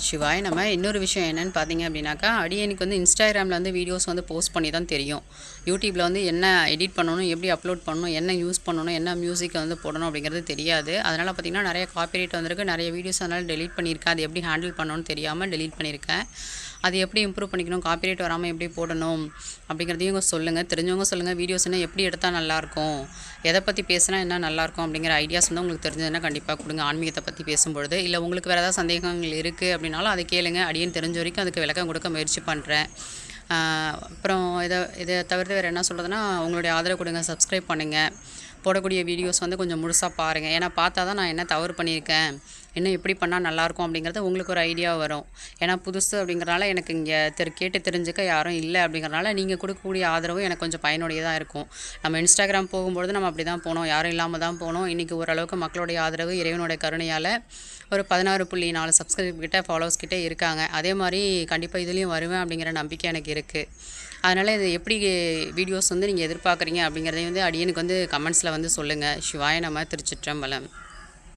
சிவாய நம்ம இன்னொரு விஷயம் என்னன்னு பார்த்தீங்க அப்படின்னாக்கா, அடியேனுக்கு வந்து இன்ஸ்டாகிராமில் வந்து வீடியோஸ் வந்து போஸ்ட் பண்ணி தான் தெரியும். யூடியூப்பில் வந்து என்ன எடிட் பண்ணணும், எப்படி அப்லோட் பண்ணணும், என்ன யூஸ் பண்ணணும், என்ன மியூசிக் வந்து போடணும் அப்படிங்கிறது தெரியாது. அதனால் பார்த்தீங்கன்னா நிறைய காப்பிரைட் வந்திருக்கு. நிறைய வீடியோஸ் அதனால் டெலீட் பண்ணியிருக்கேன். அது எப்படி ஹேண்டில் பண்ணணும்னு தெரியாமல் டெலீட் பண்ணியிருக்கேன். அது எப்படி இம்ப்ரூவ் பண்ணிக்கணும், காப்பிரைட் வராமல் எப்படி போடணும் அப்படிங்கிறதையும் சொல்லுங்கள். தெரிஞ்சவங்க சொல்லுங்கள். வீடியோஸ் என்ன எப்படி எடுத்தால் நல்லாயிருக்கும், எதை பற்றி பேசினா என்ன நல்லாயிருக்கும் அப்படிங்கிற ஐடியாஸ் வந்து உங்களுக்கு தெரிஞ்சதுன்னா கண்டிப்பாக கொடுங்க. ஆன்மீகத்தை பற்றி பேசும்பொழுது இல்லை உங்களுக்கு வேறு ஏதாவது சந்தேகங்கள் இருக்குது அப்படின்னாலும் அதை கேளுங்க. அடியேன் தெரிஞ்ச வரைக்கும் அதுக்கு விளக்கம் கொடுக்க முயற்சி பண்ணுறேன். அப்புறம் இதை தவிர்த்து வேறு என்ன சொல்கிறதுனா, உங்களுடைய ஆதரவு கொடுங்க, சப்ஸ்கிரைப் பண்ணுங்கள். போடக்கூடிய வீடியோஸ் வந்து கொஞ்சம் முழுசாக பாருங்கள். ஏன்னா பார்த்தா தான் நான் என்ன தவறு பண்ணியிருக்கேன், இன்னும் எப்படி பண்ணால் நல்லாயிருக்கும் அப்படிங்கிறது உங்களுக்கு ஒரு ஐடியா வரும். ஏன்னா புதுசு அப்படிங்கிறனால எனக்கு இங்கே கேட்டு தெரிஞ்சுக்க யாரும் இல்லை அப்படிங்கிறனால நீங்கள் கொடுக்கக்கூடிய ஆதரவு எனக்கு கொஞ்சம் பயனுடையதாக இருக்கும். நம்ம இன்ஸ்டாகிராம் போகும்பொழுது நம்ம அப்படி தான் போனோம், யாரும் இல்லாமல் தான் போனோம். இன்றைக்கி ஓரளவுக்கு மக்களுடைய ஆதரவு இறைவனுடைய கருணையால் ஒரு 16.4 சப்ஸ்கிரைப் கிட்ட ஃபாலோவர்ஸ் கிட்டே இருக்காங்க. அதே மாதிரி கண்டிப்பாக இதுலேயும் வருவேன் அப்படிங்கிற நம்பிக்கை எனக்கு இருக்குது. அதனால் இது எப்படி வீடியோஸ் வந்து நீங்கள் எதிர்பார்க்குறீங்க அப்படிங்கிறதையும் வந்து அடியனுக்கு வந்து கமெண்ட்ஸில் வந்து சொல்லுங்கள். சிவாய நம. திருச்சிற்றம்பலம்.